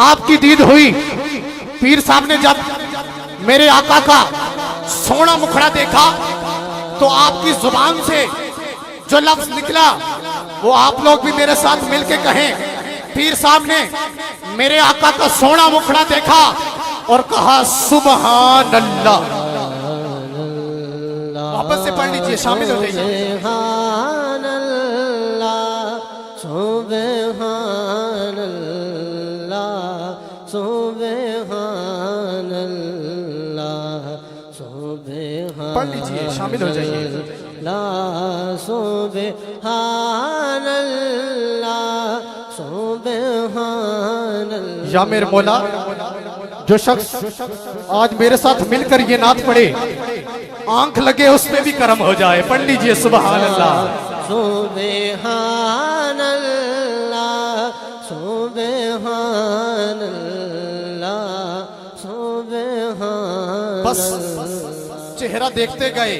آپ کی دید ہوئی. پیر صاحب نے جب میرے آقا کا سونا مکھڑا دیکھا تو آپ کی زبان سے جو لفظ نکلا وہ آپ لوگ بھی میرے ساتھ مل کے کہیں. پیر صاحب نے میرے آقا کا سونا مکھڑا دیکھا اور کہا سبحان اللہ. واپس سے پڑھ لیجئے, شامل ہو جائیے. سبحان اللہ سبحان اللہ سبحان اللہ سبحان پڑھ لیجئے, شامل ہو جائیے. لا سبحان اللہ سبحان اللہ. یا میرے مولا, جو شخص آج میرے ساتھ مل کر یہ نعت پڑھے, آنکھ لگے اس پہ بھی کرم ہو جائے. پڑھ لیجئے سبحان اللہ. سبحان اللہ سبحان اللہ سبحان. بس چہرہ دیکھتے گئے,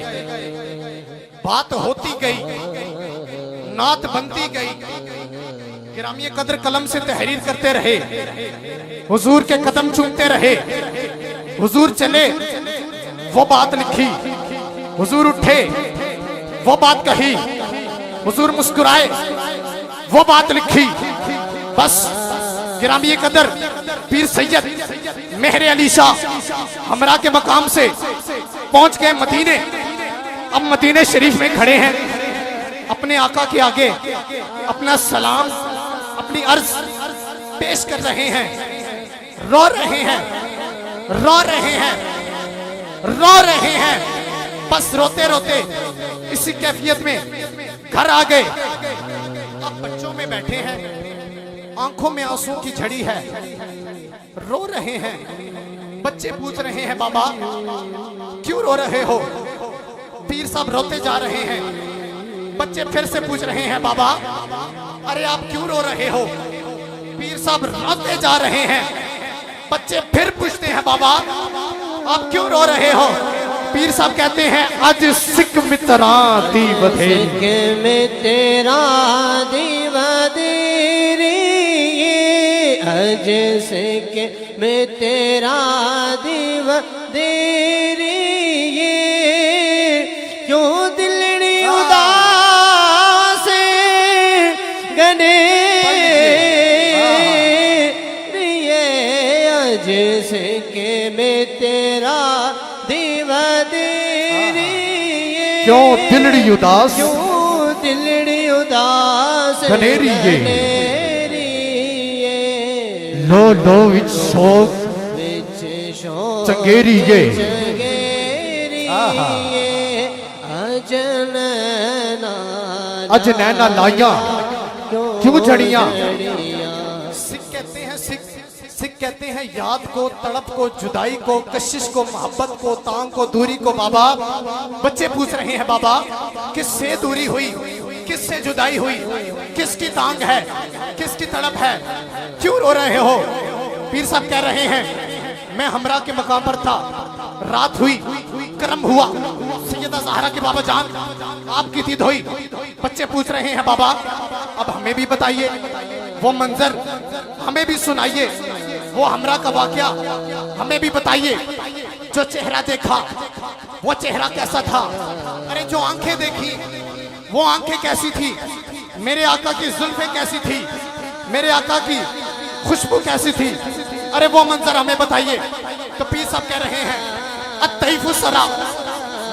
بات ہوتی گئی, نعت بنتی گئی. گرامی قدر قلم سے تحریر کرتے رہے, حضور کے قدم چومتے رہے. حضور چلے وہ بات لکھی, حضور اٹھے وہ بات کہی, حضور مسکرائے وہ بات لکھی. بس گرامی قدر پیر سید مہر علی شاہ ہمراہ کے مقام سے پہنچ گئے مدینے. اب مدینے شریف میں کھڑے ہیں, اپنے آقا کے آگے اپنا سلام, اپنی عرض پیش کر رہے ہیں. رو رہے ہیں, رو رہے ہیں, رو رہے ہیں. بس روتے روتے اسی کیفیت میں گھر آ گئے. اب بچوں میں بیٹھے ہیں, آنکھوں میں آنسو کی جھڑی ہے, رو رہے ہیں. بچے پوچھ رہے ہیں بابا کیوں رو رہے ہو؟ پیر صاحب روتے جا رہے ہیں. بچے پھر سے پوچھ رہے ہیں بابا ارے آپ کیوں رو رہے ہو؟ پیر صاحب روتے جا رہے ہیں. بچے پھر پوچھتے ہیں بابا آپ کیوں رو رہے ہو؟ پیر صاحب کہتے ہیں اج سکھ متران دی ودھیری, سکھ میں تیرا دیو دیری, اج سکھ میں تیرا دیو دیری. کیوں دلڑی اداس گنے اج سکھ میں تیرا دیو دیری. کیوں دلڑی اداس, کیوں دلڑی اداس گنیری یہ, گنیری یہ, لو لو وچ شوق وچ شوق چنگیری یہ. چنگیری یہ, اج نینا لائیاں کیوں جھڑیاں. سکھ کہتے ہیں, سکھ کہتے ہیں یاد کو, تڑپ کو, جدائی کو, کشش کو, محبت کو, تانگ کو, دوری کو. بابا بچے پوچھ رہے ہیں بابا کس سے دوری ہوئی, کس سے جدائی ہوئی, کس کی تانگ ہے, کس کی تڑپ ہے, کیوں رو رہے ہو؟ پیر صاحب کہہ رہے ہیں میں ہمراہ کے مقام پر تھا, رات ہوئی, کرم ہوا, سیدہ زہرا کے بابا جان آپ کی دید ہوئی. بچے پوچھ رہے ہیں بابا اب ہمیں بھی بتائیے وہ منظر, ہمیں بھی سنائیے وہ ہمراہ کا واقعہ, ہمیں بھی بتائیے. جو چہرہ دیکھا وہ چہرہ کیسا تھا؟ ارے جو آنکھیں دیکھی وہ آنکھیں کیسی تھی؟ میرے آقا کی زلفیں کیسی تھی؟ میرے آقا کی خوشبو کیسی تھی؟ ارے وہ منظر ہمیں بتائیے. تو پیر صاحب کہہ رہے ہیں الطیف السرا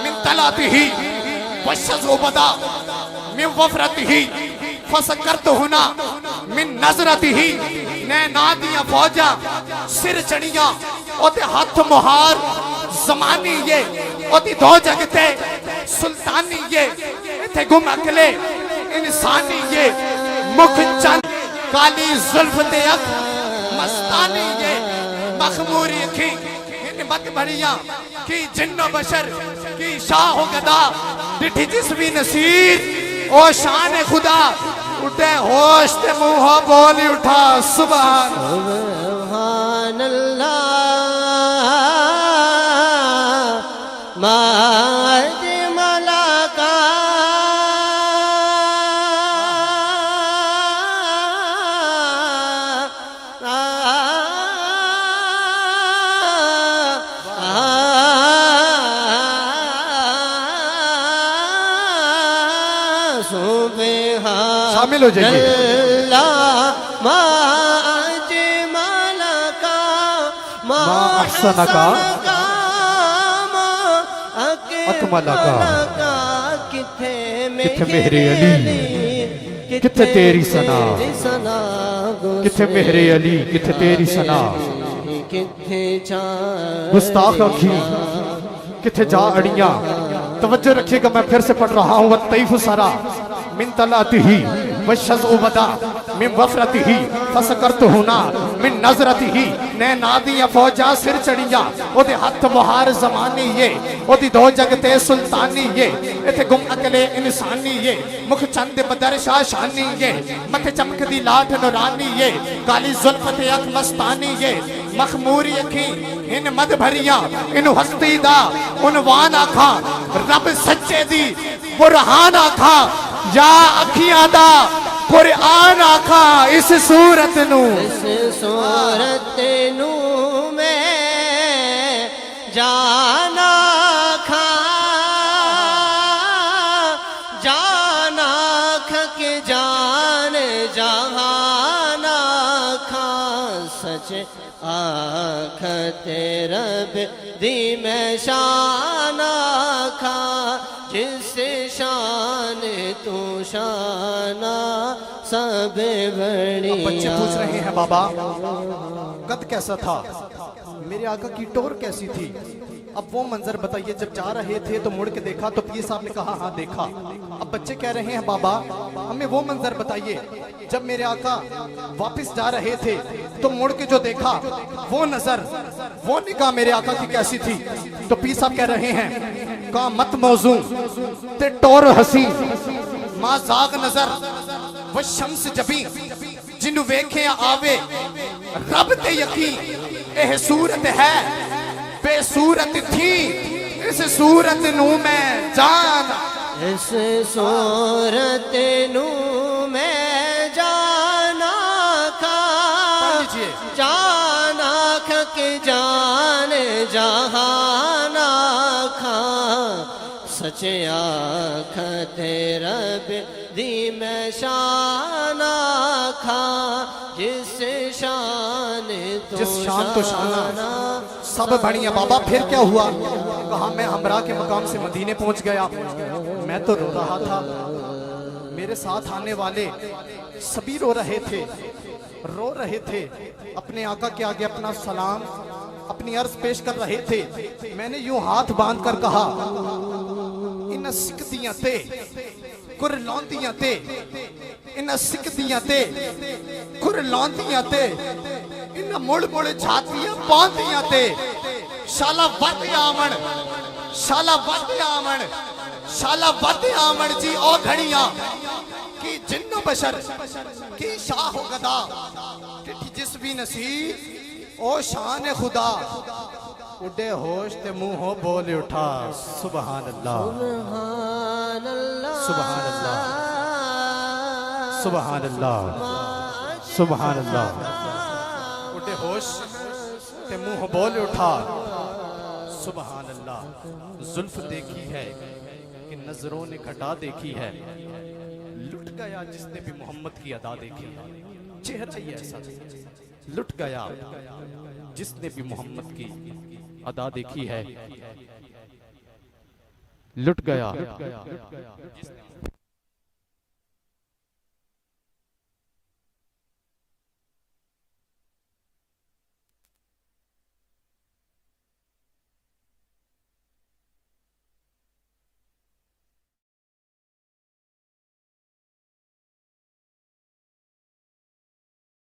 من طلاته والشذ بدا من وفرته فسکرت ہنا من نظرته. نینا دیاں فوجاں سر چڑیاں اوتے ہاتھ مہار زمانی یہ اوتی دو جگتے سلطانی یہ تے گم اکلے انسانی یہ مکھ چند کالی ظلف تے اک مستانی یہ مخموری کی مت بھڑیاں کی جن و بشر کی شاہ و گدا ڈٹھی جس بھی نصیر او شان خدا اٹھے ہوش تے منہ بولی اٹھا سبحان سبحان اللہ ما اجمل کا شامل ہو جائیے اللہ ما اجمل کا ما احسن کا ما اکمل کا کتھے میرے علی کتھے تیری ثنا کتھے میرے علی کتھے تیری ثنا گستاخ اکھی کتھے جا اڑیاں توجہ رکھیے گا میں پھر سے پڑھ رہا ہوں والطیف سرا من طلعته والشزء بدا من وفرته فسکرته نا من نظرته نادیاں فوجا سر چڑیاں او دے ہاتھ بہار زمانی یہ او دی دو جگتے سلطانی یہ ایتھے گم اکلے انسانی یہ مکھ چند بدر شاہ شانی یہ متھے چمک دی لاٹھ نورانی یہ کالی زلفت اک مستانی یہ مخموری اکھی ان مد بھریاں ان ہستی دا عنوان آکھا رب سچے دی برہان آکھا یا اکھیاں دا قرآن آکھا اس صورت نو میں جانا کھا جانا کھا کے جان جہانا کھا سچ آنکھ رب دی میں شان کھا جس شان تو شانہ سب بڑی اب بچے پوچھ رہے ہیں بابا قد کیسا تھا میرے آقا کی ٹور کیسی تھی اب وہ منظر بتائیے جب جا رہے تھے تو مڑ کے دیکھا تو پیر صاحب نے کہا ہاں دیکھا اب بچے کہہ رہے ہیں بابا ہمیں وہ منظر بتائیے جب میرے آقا واپس جا رہے تھے تو مڑ کے جو دیکھا وہ نظر وہ نگاہ میرے آقا کی کیسی تھی تو پیر صاحب کہہ رہے ہیں کہا مت موضوع تے ٹور حسین ماں زاغ نظر وہ شمس جبی جنو ویکھیں آوے رب تے یقین اہ صورت ہے بے صورت تھی اس صورت نو میں جانا اس صورت نو میں جانا کھا جانا کھا کے جان جہانا کھا سچ آنکھ رب دی میں شان کھا جس شان تو شانہ سب بڑھیا بابا پھر کیا ہوا کہا میں ہمراہ کے مقام سے مدینے پہنچ گیا میں تو رو رہا تھا میرے ساتھ آنے والے سبھی رو رہے تھے اپنے آقا کے آگے اپنا سلام اپنی عرض پیش کر رہے تھے میں نے یوں ہاتھ باندھ کر کہا ان سکتیاں تے کر لوندیاں تے ان سکتیاں تے کر لوندیاں تے ان مڑ مڑ جھاتیاں پاندیاں تے شالا ود آمن شالا ود آمن شالا ود آمن جی او گھڑیاں کی جن و بشر کی شاہ و گدا کہ جس بھی نصیب او شان خدا اڈے ہوش تے منہ ہو بول اٹھا سبحان اللہ سبحان اللہ سبحان اللہ سبحان اللہ اڈے ہوش تے منہ ہو بول اٹھا سبحان اللہ زلف دیکھی ہے کہ نظروں نے گھٹا دیکھی ہے لٹ گیا جس نے بھی محمد کی ادا دیکھی چہرہ ہی ایسا لٹ گیا جس نے بھی محمد کی ادا دیکھی ہے لٹ گیا